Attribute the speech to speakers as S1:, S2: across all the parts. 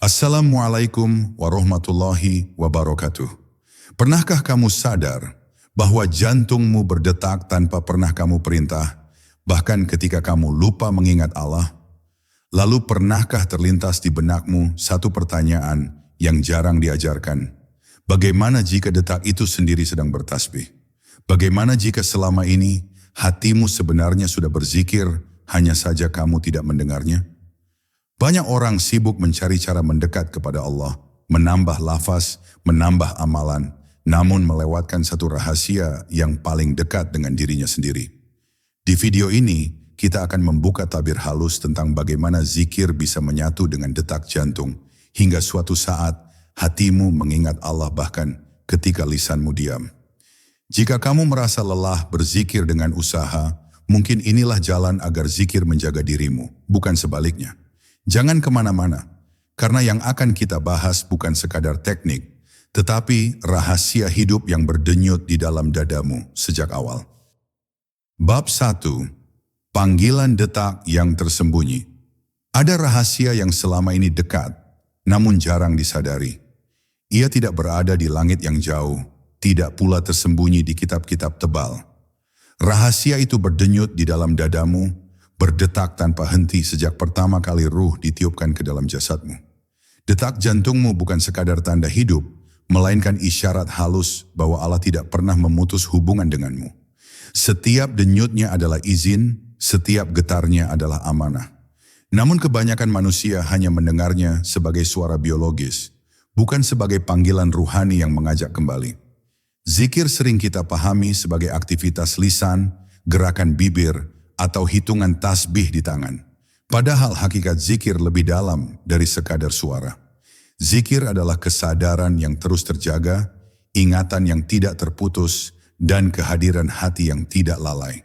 S1: Assalamualaikum warahmatullahi wabarakatuh. Pernahkah kamu sadar bahwa jantungmu berdetak tanpa pernah kamu perintah, bahkan ketika kamu lupa mengingat Allah? Lalu pernahkah terlintas di benakmu satu pertanyaan yang jarang diajarkan? Bagaimana jika detak itu sendiri sedang bertasbih? Bagaimana jika selama ini hatimu sebenarnya sudah berzikir, hanya saja kamu tidak mendengarnya? Banyak orang sibuk mencari cara mendekat kepada Allah, menambah lafaz, menambah amalan, namun melewatkan satu rahasia yang paling dekat dengan dirinya sendiri. Di video ini, kita akan membuka tabir halus tentang bagaimana zikir bisa menyatu dengan detak jantung, hingga suatu saat hatimu mengingat Allah bahkan ketika lisanmu diam. Jika kamu merasa lelah berzikir dengan usaha, mungkin inilah jalan agar zikir menjaga dirimu, bukan sebaliknya. Jangan kemana-mana, karena yang akan kita bahas bukan sekadar teknik, tetapi rahasia hidup yang berdenyut di dalam dadamu sejak awal. Bab 1. Panggilan detak yang tersembunyi. Ada rahasia yang selama ini dekat, namun jarang disadari. Ia tidak berada di langit yang jauh, tidak pula tersembunyi di kitab-kitab tebal. Rahasia itu berdenyut di dalam dadamu, berdetak tanpa henti sejak pertama kali ruh ditiupkan ke dalam jasadmu. Detak jantungmu bukan sekadar tanda hidup, melainkan isyarat halus bahwa Allah tidak pernah memutus hubungan denganmu. Setiap denyutnya adalah izin, setiap getarnya adalah amanah. Namun kebanyakan manusia hanya mendengarnya sebagai suara biologis, bukan sebagai panggilan ruhani yang mengajak kembali. Zikir sering kita pahami sebagai aktivitas lisan, gerakan bibir, atau hitungan tasbih di tangan. Padahal hakikat zikir lebih dalam dari sekadar suara. Zikir adalah kesadaran yang terus terjaga, ingatan yang tidak terputus, dan kehadiran hati yang tidak lalai.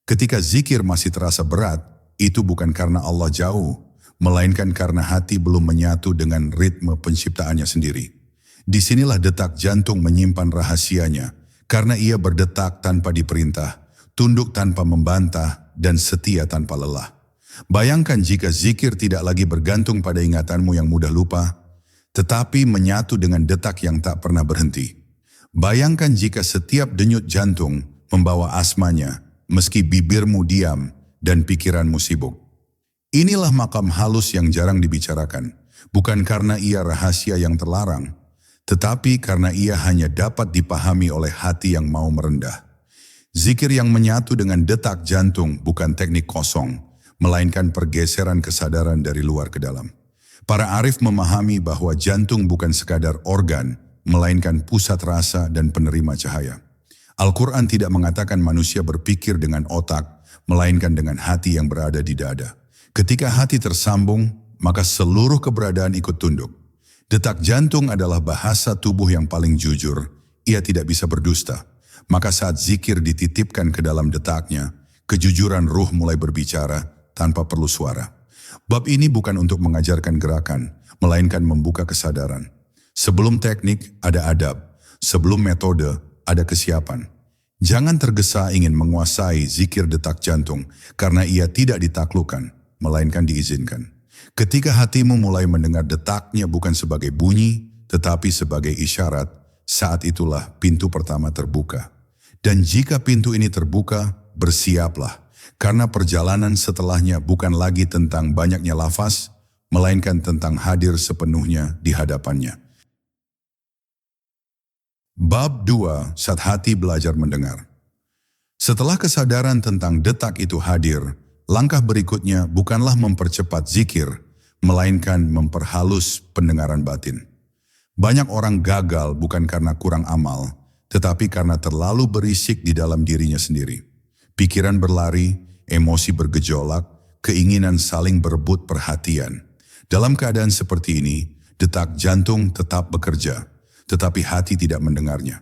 S1: Ketika zikir masih terasa berat, itu bukan karena Allah jauh, melainkan karena hati belum menyatu dengan ritme penciptaannya sendiri. Disinilah detak jantung menyimpan rahasianya, karena ia berdetak tanpa diperintah, tunduk tanpa membantah, dan setia tanpa lelah. Bayangkan jika zikir tidak lagi bergantung pada ingatanmu yang mudah lupa, tetapi menyatu dengan detak yang tak pernah berhenti. Bayangkan jika setiap denyut jantung membawa asmanya, meski bibirmu diam dan pikiranmu sibuk. Inilah makam halus yang jarang dibicarakan, bukan karena ia rahasia yang terlarang, tetapi karena ia hanya dapat dipahami oleh hati yang mau merendah. Zikir yang menyatu dengan detak jantung bukan teknik kosong, melainkan pergeseran kesadaran dari luar ke dalam. Para arif memahami bahwa jantung bukan sekadar organ, melainkan pusat rasa dan penerima cahaya. Al-Quran tidak mengatakan manusia berpikir dengan otak, melainkan dengan hati yang berada di dada. Ketika hati tersambung, maka seluruh keberadaan ikut tunduk. Detak jantung adalah bahasa tubuh yang paling jujur, ia tidak bisa berdusta. Maka saat zikir dititipkan ke dalam detaknya, kejujuran ruh mulai berbicara tanpa perlu suara. Bab ini bukan untuk mengajarkan gerakan, melainkan membuka kesadaran. Sebelum teknik ada adab, sebelum metode ada kesiapan. Jangan tergesa ingin menguasai zikir detak jantung, karena ia tidak ditaklukkan, melainkan diizinkan. Ketika hatimu mulai mendengar detaknya bukan sebagai bunyi, tetapi sebagai isyarat, saat itulah pintu pertama terbuka. Dan jika pintu ini terbuka, bersiaplah. Karena perjalanan setelahnya bukan lagi tentang banyaknya lafaz, melainkan tentang hadir sepenuhnya di hadapannya. Bab 2. Saat hati belajar mendengar. Setelah kesadaran tentang detak itu hadir, langkah berikutnya bukanlah mempercepat zikir, melainkan memperhalus pendengaran batin. Banyak orang gagal bukan karena kurang amal, tetapi karena terlalu berisik di dalam dirinya sendiri. Pikiran berlari, emosi bergejolak, keinginan saling berebut perhatian. Dalam keadaan seperti ini, detak jantung tetap bekerja, tetapi hati tidak mendengarnya.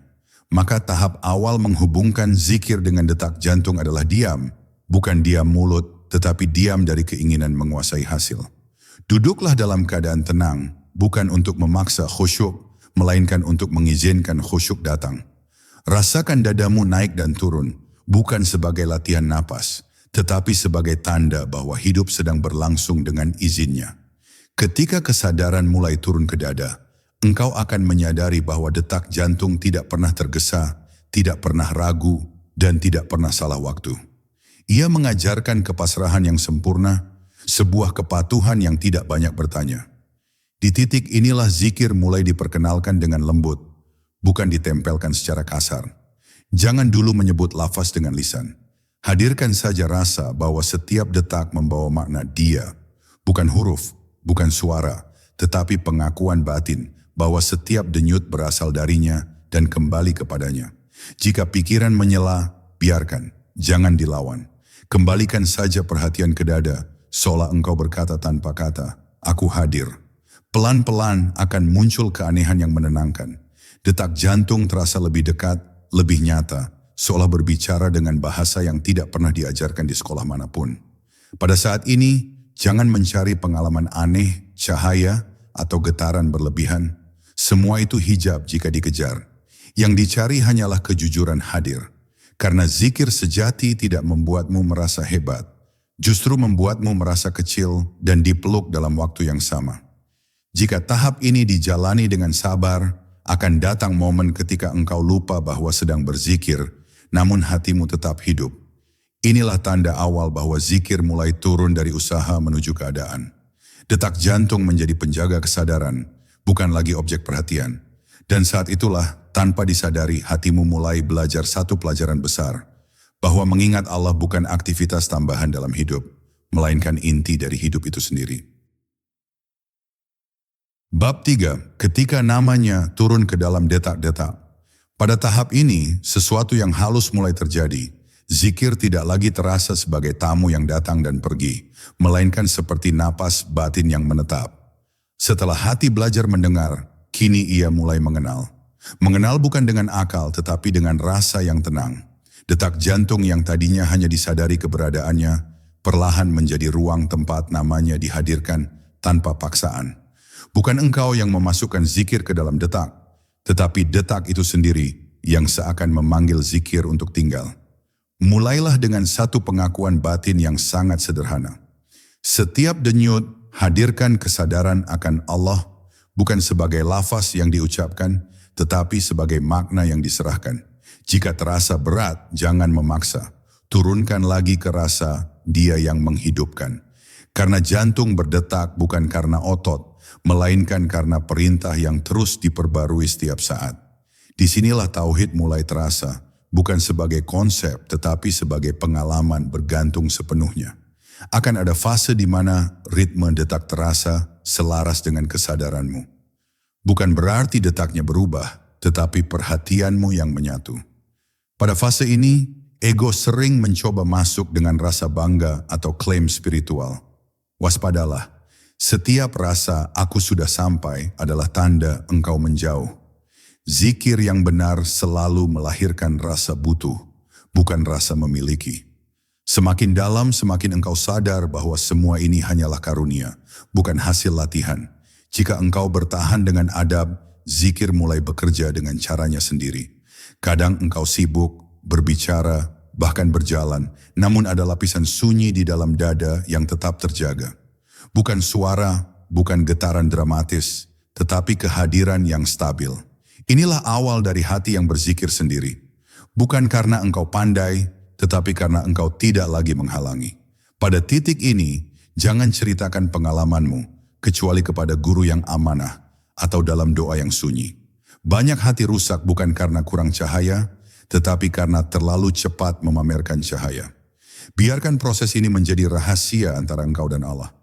S1: Maka tahap awal menghubungkan zikir dengan detak jantung adalah diam, bukan diam mulut, tetapi diam dari keinginan menguasai hasil. Duduklah dalam keadaan tenang, bukan untuk memaksa khusyuk, melainkan untuk mengizinkan khusyuk datang. Rasakan dadamu naik dan turun, bukan sebagai latihan napas, tetapi sebagai tanda bahwa hidup sedang berlangsung dengan izinnya. Ketika kesadaran mulai turun ke dada, engkau akan menyadari bahwa detak jantung tidak pernah tergesa, tidak pernah ragu, dan tidak pernah salah waktu. Ia mengajarkan kepasrahan yang sempurna, sebuah kepatuhan yang tidak banyak bertanya. Di titik inilah zikir mulai diperkenalkan dengan lembut, bukan ditempelkan secara kasar. Jangan dulu menyebut lafaz dengan lisan. Hadirkan saja rasa bahwa setiap detak membawa makna dia, bukan huruf, bukan suara, tetapi pengakuan batin bahwa setiap denyut berasal darinya dan kembali kepadanya. Jika pikiran menyela, biarkan, jangan dilawan. Kembalikan saja perhatian ke dada, seolah engkau berkata tanpa kata, aku hadir. Pelan-pelan akan muncul keanehan yang menenangkan. Detak jantung terasa lebih dekat, lebih nyata, seolah berbicara dengan bahasa yang tidak pernah diajarkan di sekolah manapun. Pada saat ini, jangan mencari pengalaman aneh, cahaya, atau getaran berlebihan. Semua itu hijab jika dikejar. Yang dicari hanyalah kejujuran hadir. Karena zikir sejati tidak membuatmu merasa hebat, justru membuatmu merasa kecil dan dipeluk dalam waktu yang sama. Jika tahap ini dijalani dengan sabar, akan datang momen ketika engkau lupa bahwa sedang berzikir, namun hatimu tetap hidup. Inilah tanda awal bahwa zikir mulai turun dari usaha menuju keadaan. Detak jantung menjadi penjaga kesadaran, bukan lagi objek perhatian. Dan saat itulah, tanpa disadari, hatimu mulai belajar satu pelajaran besar, bahwa mengingat Allah bukan aktivitas tambahan dalam hidup, melainkan inti dari hidup itu sendiri. Bab 3, ketika namanya turun ke dalam detak-detak. Pada tahap ini, sesuatu yang halus mulai terjadi. Zikir tidak lagi terasa sebagai tamu yang datang dan pergi, melainkan seperti napas batin yang menetap. Setelah hati belajar mendengar, kini ia mulai mengenal. Mengenal bukan dengan akal, tetapi dengan rasa yang tenang. Detak jantung yang tadinya hanya disadari keberadaannya, perlahan menjadi ruang tempat namanya dihadirkan tanpa paksaan. Bukan engkau yang memasukkan zikir ke dalam detak, tetapi detak itu sendiri yang seakan memanggil zikir untuk tinggal. Mulailah dengan satu pengakuan batin yang sangat sederhana. Setiap denyut, hadirkan kesadaran akan Allah, bukan sebagai lafaz yang diucapkan, tetapi sebagai makna yang diserahkan. Jika terasa berat, jangan memaksa. Turunkan lagi ke rasa Dia yang menghidupkan. Karena jantung berdetak bukan karena otot, melainkan karena perintah yang terus diperbarui setiap saat. Disinilah tauhid mulai terasa, bukan sebagai konsep, tetapi sebagai pengalaman bergantung sepenuhnya. Akan ada fase di mana ritme detak terasa selaras dengan kesadaranmu. Bukan berarti detaknya berubah, tetapi perhatianmu yang menyatu. Pada fase ini, ego sering mencoba masuk dengan rasa bangga atau klaim spiritual. Waspadalah, setiap rasa aku sudah sampai adalah tanda engkau menjauh. Zikir yang benar selalu melahirkan rasa butuh, bukan rasa memiliki. Semakin dalam, semakin engkau sadar bahwa semua ini hanyalah karunia, bukan hasil latihan. Jika engkau bertahan dengan adab, zikir mulai bekerja dengan caranya sendiri. Kadang engkau sibuk, berbicara, bahkan berjalan, namun ada lapisan sunyi di dalam dada yang tetap terjaga. Bukan suara, bukan getaran dramatis, tetapi kehadiran yang stabil. Inilah awal dari hati yang berzikir sendiri. Bukan karena engkau pandai, tetapi karena engkau tidak lagi menghalangi. Pada titik ini, jangan ceritakan pengalamanmu, kecuali kepada guru yang amanah atau dalam doa yang sunyi. Banyak hati rusak bukan karena kurang cahaya, tetapi karena terlalu cepat memamerkan cahaya. Biarkan proses ini menjadi rahasia antara engkau dan Allah.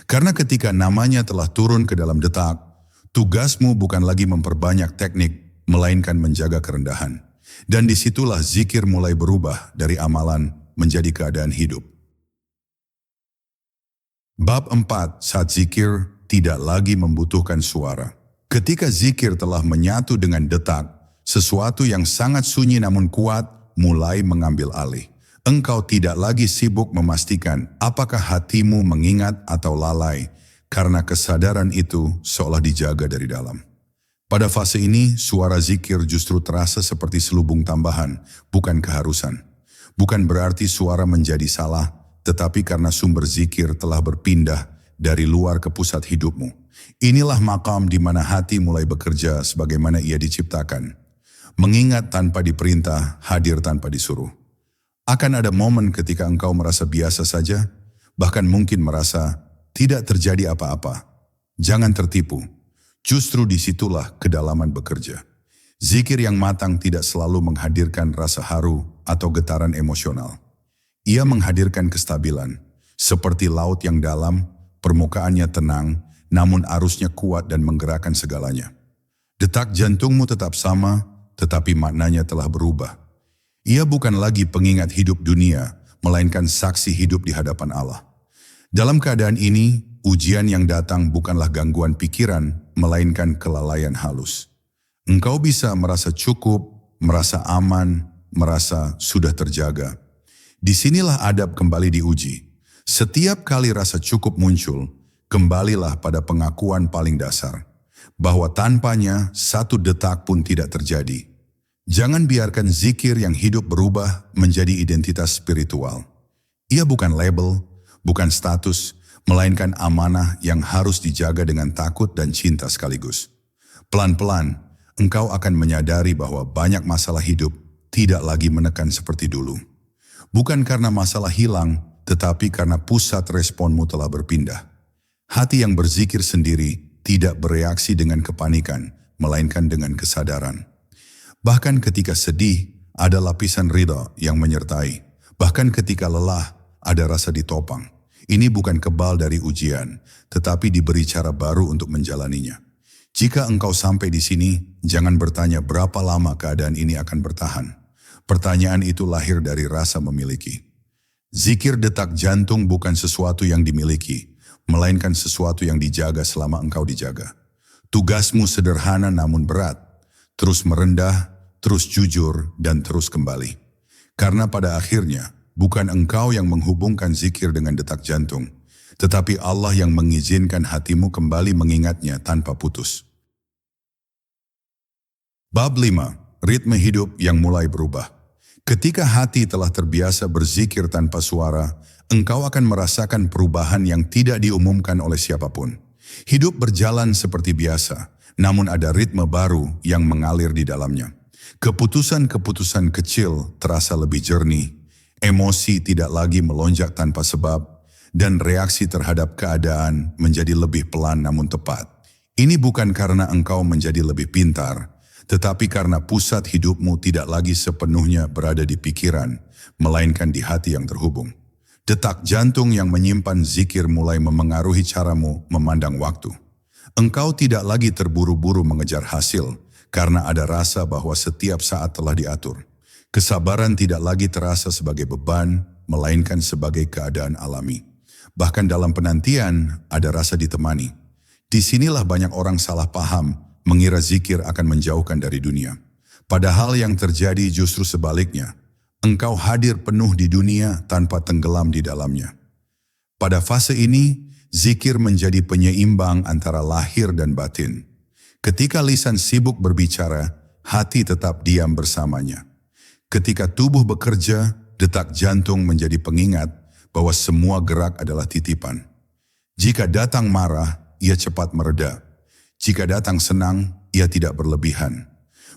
S1: Karena ketika namanya telah turun ke dalam detak, tugasmu bukan lagi memperbanyak teknik, melainkan menjaga kerendahan. Dan disitulah zikir mulai berubah dari amalan menjadi keadaan hidup. Bab 4, saat zikir tidak lagi membutuhkan suara. Ketika zikir telah menyatu dengan detak, sesuatu yang sangat sunyi namun kuat mulai mengambil alih. Engkau tidak lagi sibuk memastikan apakah hatimu mengingat atau lalai, karena kesadaran itu seolah dijaga dari dalam. Pada fase ini, suara zikir justru terasa seperti selubung tambahan, bukan keharusan. Bukan berarti suara menjadi salah, tetapi karena sumber zikir telah berpindah dari luar ke pusat hidupmu. Inilah makam di mana hati mulai bekerja sebagaimana ia diciptakan. Mengingat tanpa diperintah, hadir tanpa disuruh. Akan ada momen ketika engkau merasa biasa saja, bahkan mungkin merasa tidak terjadi apa-apa. Jangan tertipu. Justru disitulah kedalaman bekerja. Zikir yang matang tidak selalu menghadirkan rasa haru atau getaran emosional. Ia menghadirkan kestabilan. Seperti laut yang dalam, permukaannya tenang, namun arusnya kuat dan menggerakkan segalanya. Detak jantungmu tetap sama, tetapi maknanya telah berubah. Ia bukan lagi pengingat hidup dunia, melainkan saksi hidup di hadapan Allah. Dalam keadaan ini, ujian yang datang bukanlah gangguan pikiran, melainkan kelalaian halus. Engkau bisa merasa cukup, merasa aman, merasa sudah terjaga. Disinilah adab kembali diuji. Setiap kali rasa cukup muncul, kembalilah pada pengakuan paling dasar, bahwa tanpanya satu detak pun tidak terjadi. Jangan biarkan zikir yang hidup berubah menjadi identitas spiritual. Ia bukan label, bukan status, melainkan amanah yang harus dijaga dengan takut dan cinta sekaligus. Pelan-pelan, engkau akan menyadari bahwa banyak masalah hidup tidak lagi menekan seperti dulu. Bukan karena masalah hilang, tetapi karena pusat responmu telah berpindah. Hati yang berzikir sendiri tidak bereaksi dengan kepanikan, melainkan dengan kesadaran. Bahkan ketika sedih, ada lapisan ridha yang menyertai. Bahkan ketika lelah, ada rasa ditopang. Ini bukan kebal dari ujian, tetapi diberi cara baru untuk menjalaninya. Jika engkau sampai di sini, jangan bertanya berapa lama keadaan ini akan bertahan. Pertanyaan itu lahir dari rasa memiliki. Zikir detak jantung bukan sesuatu yang dimiliki, melainkan sesuatu yang dijaga selama engkau dijaga. Tugasmu sederhana namun berat, terus merendah, terus jujur, dan terus kembali. Karena pada akhirnya, bukan engkau yang menghubungkan zikir dengan detak jantung, tetapi Allah yang mengizinkan hatimu kembali mengingatnya tanpa putus. Bab 5. Ritme hidup yang mulai berubah. Ketika hati telah terbiasa berzikir tanpa suara, engkau akan merasakan perubahan yang tidak diumumkan oleh siapapun. Hidup berjalan seperti biasa, namun ada ritme baru yang mengalir di dalamnya. Keputusan-keputusan kecil terasa lebih jernih, emosi tidak lagi melonjak tanpa sebab, dan reaksi terhadap keadaan menjadi lebih pelan namun tepat. Ini bukan karena engkau menjadi lebih pintar, tetapi karena pusat hidupmu tidak lagi sepenuhnya berada di pikiran, melainkan di hati yang terhubung. Detak jantung yang menyimpan zikir mulai memengaruhi caramu memandang waktu. Engkau tidak lagi terburu-buru mengejar hasil, karena ada rasa bahwa setiap saat telah diatur. Kesabaran tidak lagi terasa sebagai beban, melainkan sebagai keadaan alami. Bahkan dalam penantian, ada rasa ditemani. Disinilah banyak orang salah paham, mengira zikir akan menjauhkan dari dunia. Padahal yang terjadi justru sebaliknya. Engkau hadir penuh di dunia tanpa tenggelam di dalamnya. Pada fase ini, zikir menjadi penyeimbang antara lahir dan batin. Ketika lisan sibuk berbicara, hati tetap diam bersamanya. Ketika tubuh bekerja, detak jantung menjadi pengingat bahwa semua gerak adalah titipan. Jika datang marah, ia cepat mereda. Jika datang senang, ia tidak berlebihan.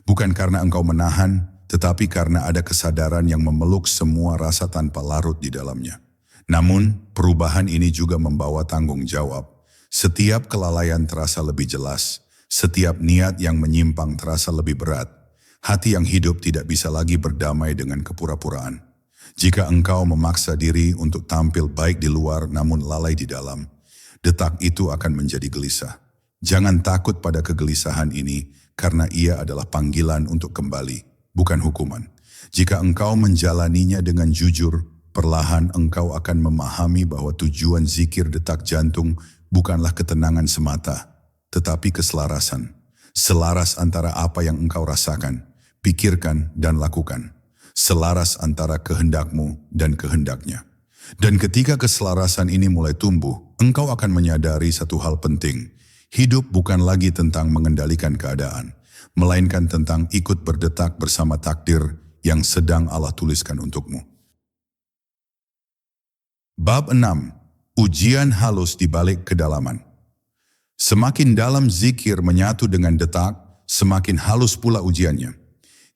S1: Bukan karena engkau menahan, tetapi karena ada kesadaran yang memeluk semua rasa tanpa larut di dalamnya. Namun, perubahan ini juga membawa tanggung jawab. Setiap kelalaian terasa lebih jelas. Setiap niat yang menyimpang terasa lebih berat. Hati yang hidup tidak bisa lagi berdamai dengan kepura-puraan. Jika engkau memaksa diri untuk tampil baik di luar namun lalai di dalam, detak itu akan menjadi gelisah. Jangan takut pada kegelisahan ini, karena ia adalah panggilan untuk kembali, bukan hukuman. Jika engkau menjalaninya dengan jujur, perlahan engkau akan memahami bahwa tujuan zikir detak jantung bukanlah ketenangan semata, tetapi keselarasan. Selaras antara apa yang engkau rasakan, pikirkan, dan lakukan. Selaras antara kehendakmu dan kehendaknya. Dan ketika keselarasan ini mulai tumbuh, engkau akan menyadari satu hal penting. Hidup bukan lagi tentang mengendalikan keadaan, melainkan tentang ikut berdetak bersama takdir yang sedang Allah tuliskan untukmu. Bab 6. Ujian halus di balik kedalaman. Semakin dalam zikir menyatu dengan detak, semakin halus pula ujiannya.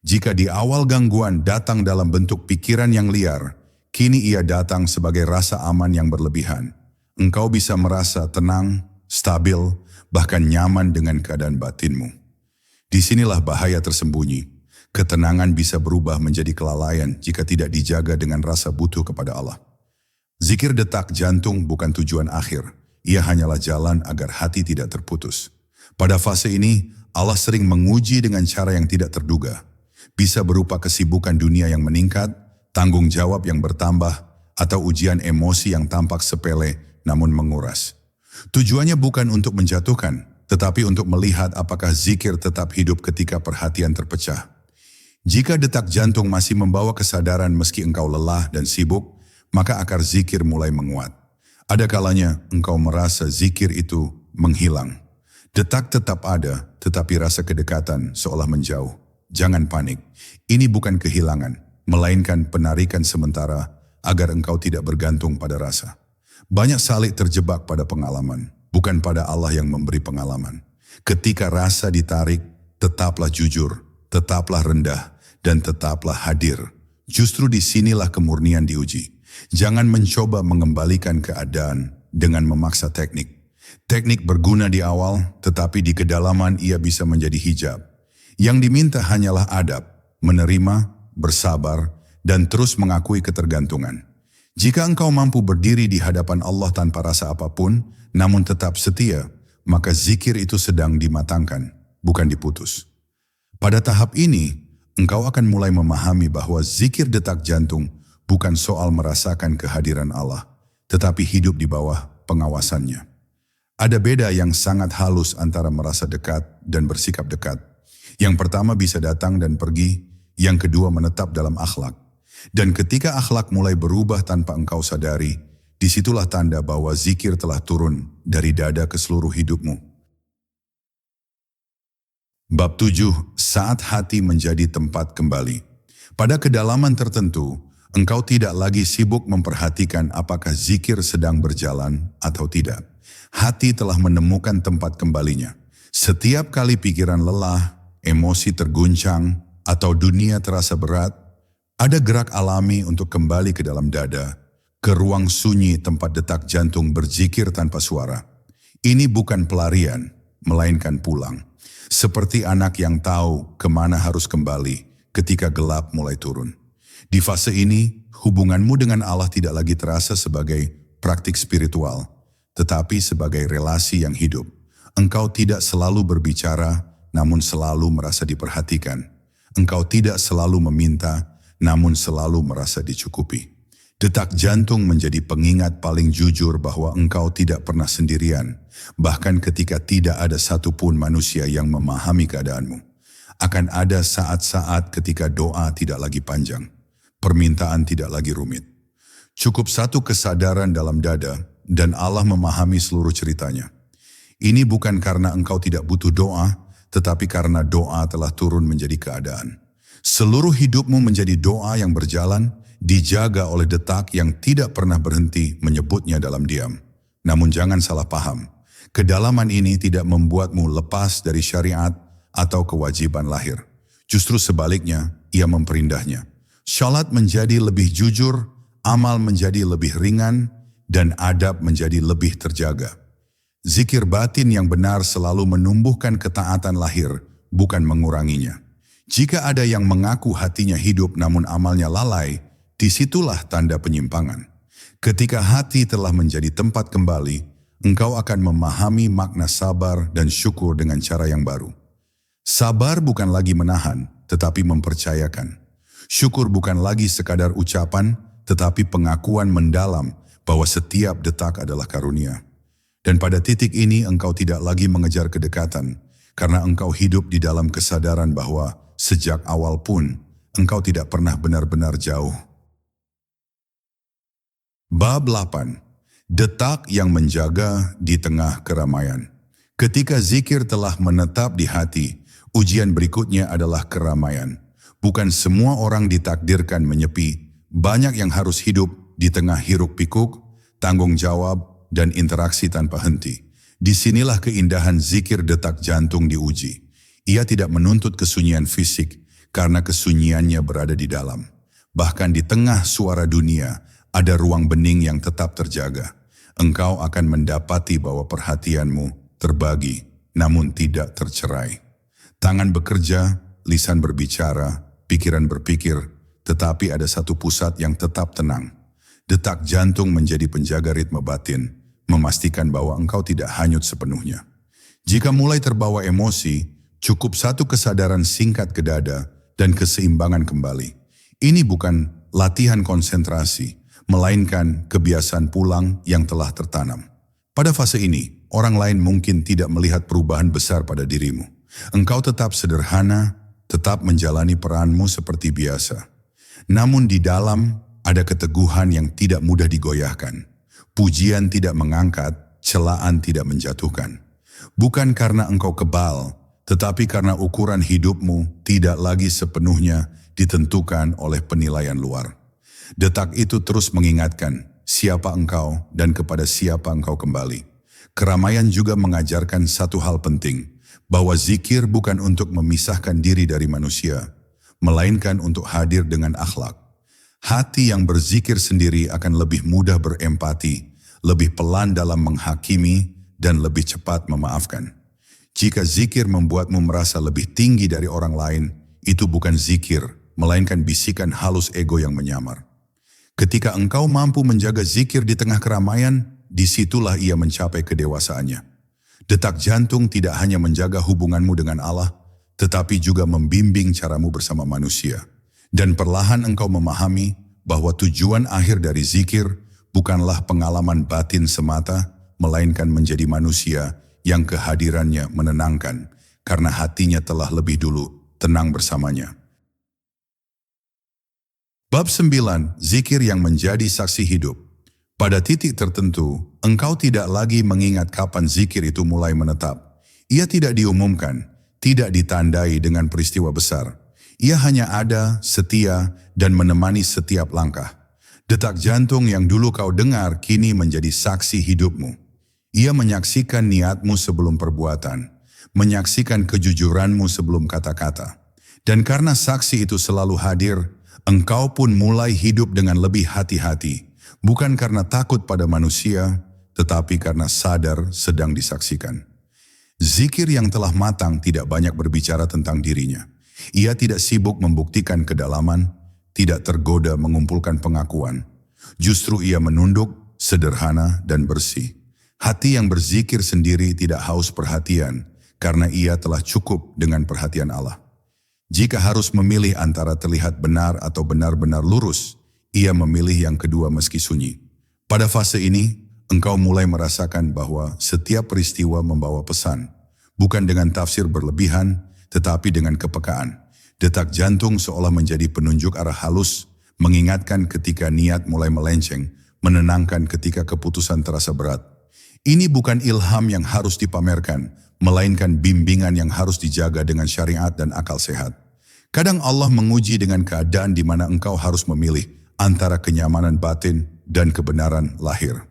S1: Jika di awal gangguan datang dalam bentuk pikiran yang liar, kini ia datang sebagai rasa aman yang berlebihan. Engkau bisa merasa tenang, stabil, bahkan nyaman dengan keadaan batinmu. Disinilah bahaya tersembunyi. Ketenangan bisa berubah menjadi kelalaian jika tidak dijaga dengan rasa butuh kepada Allah. Zikir detak jantung bukan tujuan akhir. Ia hanyalah jalan agar hati tidak terputus. Pada fase ini, Allah sering menguji dengan cara yang tidak terduga. Bisa berupa kesibukan dunia yang meningkat, tanggung jawab yang bertambah, atau ujian emosi yang tampak sepele namun menguras. Tujuannya bukan untuk menjatuhkan, tetapi untuk melihat apakah zikir tetap hidup ketika perhatian terpecah. Jika detak jantung masih membawa kesadaran meski engkau lelah dan sibuk, maka akar zikir mulai menguat. Ada kalanya engkau merasa zikir itu menghilang. Detak tetap ada, tetapi rasa kedekatan seolah menjauh. Jangan panik, ini bukan kehilangan, melainkan penarikan sementara agar engkau tidak bergantung pada rasa. Banyak salik terjebak pada pengalaman, bukan pada Allah yang memberi pengalaman. Ketika rasa ditarik, tetaplah jujur, tetaplah rendah, dan tetaplah hadir. Justru disinilah kemurnian diuji. Jangan mencoba mengembalikan keadaan dengan memaksa teknik. Teknik berguna di awal, tetapi di kedalaman ia bisa menjadi hijab. Yang diminta hanyalah adab, menerima, bersabar, dan terus mengakui ketergantungan. Jika engkau mampu berdiri di hadapan Allah tanpa rasa apapun, namun tetap setia, maka zikir itu sedang dimatangkan, bukan diputus. Pada tahap ini, engkau akan mulai memahami bahwa zikir detak jantung bukan soal merasakan kehadiran Allah, tetapi hidup di bawah pengawasannya. Ada beda yang sangat halus antara merasa dekat dan bersikap dekat. Yang pertama bisa datang dan pergi, yang kedua menetap dalam akhlak. Dan ketika akhlak mulai berubah tanpa engkau sadari, disitulah tanda bahwa zikir telah turun dari dada ke seluruh hidupmu. Bab 7, saat hati menjadi tempat kembali. Pada kedalaman tertentu, engkau tidak lagi sibuk memperhatikan apakah zikir sedang berjalan atau tidak. Hati telah menemukan tempat kembalinya. Setiap kali pikiran lelah, emosi terguncang, atau dunia terasa berat, ada gerak alami untuk kembali ke dalam dada, ke ruang sunyi tempat detak jantung berzikir tanpa suara. Ini bukan pelarian, melainkan pulang. Seperti anak yang tahu kemana harus kembali ketika gelap mulai turun. Di fase ini, hubunganmu dengan Allah tidak lagi terasa sebagai praktik spiritual, tetapi sebagai relasi yang hidup. Engkau tidak selalu berbicara, namun selalu merasa diperhatikan. Engkau tidak selalu meminta, namun selalu merasa dicukupi. Detak jantung menjadi pengingat paling jujur bahwa engkau tidak pernah sendirian, bahkan ketika tidak ada satupun manusia yang memahami keadaanmu. Akan ada saat-saat ketika doa tidak lagi panjang. Permintaan tidak lagi rumit. Cukup satu kesadaran dalam dada dan Allah memahami seluruh ceritanya. Ini bukan karena engkau tidak butuh doa, tetapi karena doa telah turun menjadi keadaan. Seluruh hidupmu menjadi doa yang berjalan, dijaga oleh detak yang tidak pernah berhenti menyebutnya dalam diam. Namun jangan salah paham, kedalaman ini tidak membuatmu lepas dari syariat atau kewajiban lahir. Justru sebaliknya, ia memperindahnya. Salat menjadi lebih jujur, amal menjadi lebih ringan, dan adab menjadi lebih terjaga. Zikir batin yang benar selalu menumbuhkan ketaatan lahir, bukan menguranginya. Jika ada yang mengaku hatinya hidup namun amalnya lalai, disitulah tanda penyimpangan. Ketika hati telah menjadi tempat kembali, engkau akan memahami makna sabar dan syukur dengan cara yang baru. Sabar bukan lagi menahan, tetapi mempercayakan. Syukur bukan lagi sekadar ucapan, tetapi pengakuan mendalam bahwa setiap detak adalah karunia. Dan pada titik ini engkau tidak lagi mengejar kedekatan, karena engkau hidup di dalam kesadaran bahwa sejak awal pun engkau tidak pernah benar-benar jauh. Bab 8. Detak yang menjaga di tengah keramaian. Ketika zikir telah menetap di hati, ujian berikutnya adalah keramaian. Bukan semua orang ditakdirkan menyepi, banyak yang harus hidup di tengah hiruk pikuk, tanggung jawab, dan interaksi tanpa henti. Disinilah keindahan zikir detak jantung diuji. Ia tidak menuntut kesunyian fisik, karena kesunyiannya berada di dalam. Bahkan di tengah suara dunia, ada ruang bening yang tetap terjaga. Engkau akan mendapati bahwa perhatianmu terbagi, namun tidak tercerai. Tangan bekerja, lisan berbicara, pikiran berpikir, tetapi ada satu pusat yang tetap tenang. Detak jantung menjadi penjaga ritme batin, memastikan bahwa engkau tidak hanyut sepenuhnya. Jika mulai terbawa emosi, cukup satu kesadaran singkat ke dada dan keseimbangan kembali. Ini bukan latihan konsentrasi, melainkan kebiasaan pulang yang telah tertanam. Pada fase ini, orang lain mungkin tidak melihat perubahan besar pada dirimu. Engkau tetap sederhana, tetap menjalani peranmu seperti biasa. Namun di dalam ada keteguhan yang tidak mudah digoyahkan. Pujian tidak mengangkat, celaan tidak menjatuhkan. Bukan karena engkau kebal, tetapi karena ukuran hidupmu tidak lagi sepenuhnya ditentukan oleh penilaian luar. Detak itu terus mengingatkan siapa engkau dan kepada siapa engkau kembali. Keramaian juga mengajarkan satu hal penting, bahwa zikir bukan untuk memisahkan diri dari manusia, melainkan untuk hadir dengan akhlak. Hati yang berzikir sendiri akan lebih mudah berempati, lebih pelan dalam menghakimi, dan lebih cepat memaafkan. Jika zikir membuatmu merasa lebih tinggi dari orang lain, itu bukan zikir, melainkan bisikan halus ego yang menyamar. Ketika engkau mampu menjaga zikir di tengah keramaian, disitulah ia mencapai kedewasaannya. Detak jantung tidak hanya menjaga hubunganmu dengan Allah, tetapi juga membimbing caramu bersama manusia. Dan perlahan engkau memahami bahwa tujuan akhir dari zikir bukanlah pengalaman batin semata, melainkan menjadi manusia yang kehadirannya menenangkan, karena hatinya telah lebih dulu tenang bersamanya. Bab 9, Zikir yang menjadi saksi hidup. Pada titik tertentu, engkau tidak lagi mengingat kapan zikir itu mulai menetap. Ia tidak diumumkan, tidak ditandai dengan peristiwa besar. Ia hanya ada, setia, dan menemani setiap langkah. Detak jantung yang dulu kau dengar kini menjadi saksi hidupmu. Ia menyaksikan niatmu sebelum perbuatan, menyaksikan kejujuranmu sebelum kata-kata. Dan karena saksi itu selalu hadir, engkau pun mulai hidup dengan lebih hati-hati, bukan karena takut pada manusia, tetapi karena sadar sedang disaksikan. Zikir yang telah matang tidak banyak berbicara tentang dirinya. Ia tidak sibuk membuktikan kedalaman, tidak tergoda mengumpulkan pengakuan. Justru ia menunduk, sederhana, dan bersih. Hati yang berzikir sendiri tidak haus perhatian, karena ia telah cukup dengan perhatian Allah. Jika harus memilih antara terlihat benar atau benar-benar lurus, ia memilih yang kedua meski sunyi. Pada fase ini, engkau mulai merasakan bahwa setiap peristiwa membawa pesan, bukan dengan tafsir berlebihan, tetapi dengan kepekaan. Detak jantung seolah menjadi penunjuk arah halus, mengingatkan ketika niat mulai melenceng, menenangkan ketika keputusan terasa berat. Ini bukan ilham yang harus dipamerkan, melainkan bimbingan yang harus dijaga dengan syariat dan akal sehat. Kadang Allah menguji dengan keadaan di mana engkau harus memilih antara kenyamanan batin dan kebenaran lahir.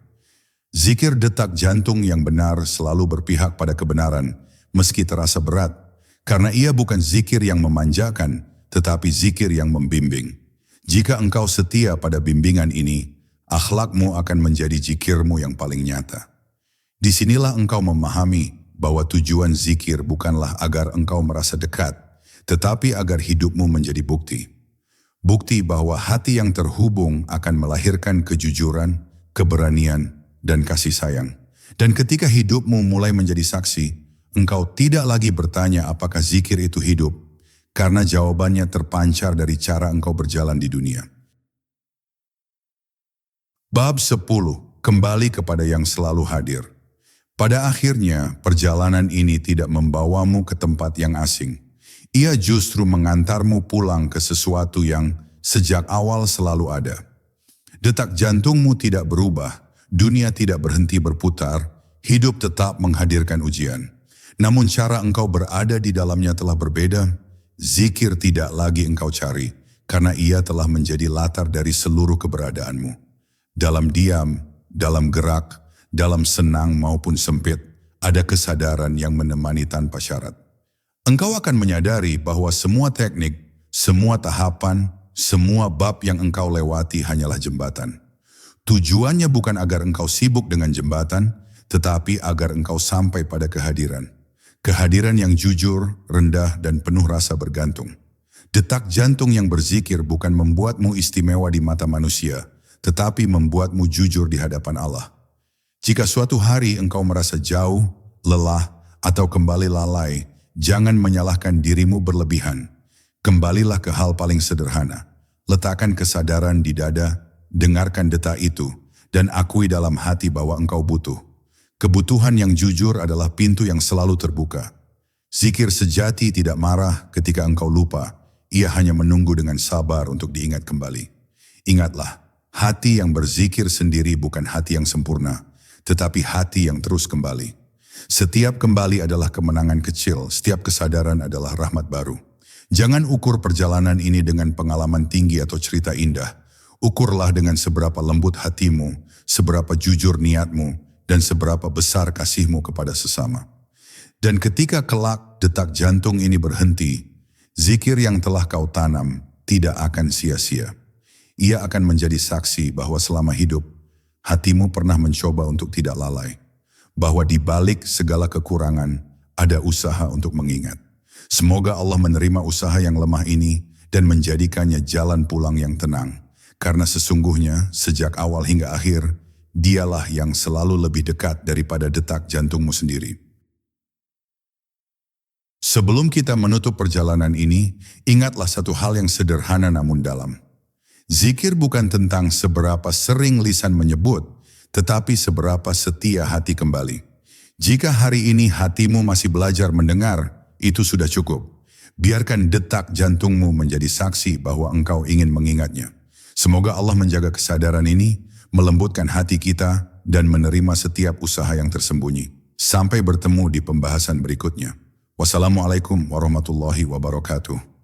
S1: Zikir detak jantung yang benar selalu berpihak pada kebenaran, meski terasa berat, karena ia bukan zikir yang memanjakan, tetapi zikir yang membimbing. Jika engkau setia pada bimbingan ini, akhlakmu akan menjadi zikirmu yang paling nyata. Disinilah engkau memahami bahwa tujuan zikir bukanlah agar engkau merasa dekat, tetapi agar hidupmu menjadi bukti. Bukti bahwa hati yang terhubung akan melahirkan kejujuran, keberanian, dan kasih sayang. Dan ketika hidupmu mulai menjadi saksi, engkau tidak lagi bertanya apakah zikir itu hidup, karena jawabannya terpancar dari cara engkau berjalan di dunia. Bab 10, Kembali kepada yang selalu hadir. Pada akhirnya, perjalanan ini tidak membawamu ke tempat yang asing. Ia justru mengantarmu pulang ke sesuatu yang sejak awal selalu ada. Detak jantungmu tidak berubah, dunia tidak berhenti berputar, hidup tetap menghadirkan ujian. Namun cara engkau berada di dalamnya telah berbeda. Zikir tidak lagi engkau cari, karena ia telah menjadi latar dari seluruh keberadaanmu. Dalam diam, dalam gerak, dalam senang maupun sempit, ada kesadaran yang menemani tanpa syarat. Engkau akan menyadari bahwa semua teknik, semua tahapan, semua bab yang engkau lewati hanyalah jembatan. Tujuannya bukan agar engkau sibuk dengan jembatan, tetapi agar engkau sampai pada kehadiran. Kehadiran yang jujur, rendah, dan penuh rasa bergantung. Detak jantung yang berzikir bukan membuatmu istimewa di mata manusia, tetapi membuatmu jujur di hadapan Allah. Jika suatu hari engkau merasa jauh, lelah, atau kembali lalai, jangan menyalahkan dirimu berlebihan. Kembalilah ke hal paling sederhana. Letakkan kesadaran di dada, dengarkan detak itu, dan akui dalam hati bahwa engkau butuh. Kebutuhan yang jujur adalah pintu yang selalu terbuka. Zikir sejati tidak marah ketika engkau lupa. Ia hanya menunggu dengan sabar untuk diingat kembali. Ingatlah, hati yang berzikir sendiri bukan hati yang sempurna, tetapi hati yang terus kembali. Setiap kembali adalah kemenangan kecil, setiap kesadaran adalah rahmat baru. Jangan ukur perjalanan ini dengan pengalaman tinggi atau cerita indah. Ukurlah dengan seberapa lembut hatimu, seberapa jujur niatmu, dan seberapa besar kasihmu kepada sesama. Dan ketika kelak detak jantung ini berhenti, zikir yang telah kau tanam tidak akan sia-sia. Ia akan menjadi saksi bahwa selama hidup, hatimu pernah mencoba untuk tidak lalai. Bahwa di balik segala kekurangan, ada usaha untuk mengingat. Semoga Allah menerima usaha yang lemah ini dan menjadikannya jalan pulang yang tenang. Karena sesungguhnya, sejak awal hingga akhir, Dialah yang selalu lebih dekat daripada detak jantungmu sendiri. Sebelum kita menutup perjalanan ini, ingatlah satu hal yang sederhana namun dalam. Zikir bukan tentang seberapa sering lisan menyebut, tetapi seberapa setia hati kembali. Jika hari ini hatimu masih belajar mendengar, itu sudah cukup. Biarkan detak jantungmu menjadi saksi bahwa engkau ingin mengingatnya. Semoga Allah menjaga kesadaran ini, melembutkan hati kita, dan menerima setiap usaha yang tersembunyi. Sampai bertemu di pembahasan berikutnya. Wassalamualaikum warahmatullahi wabarakatuh.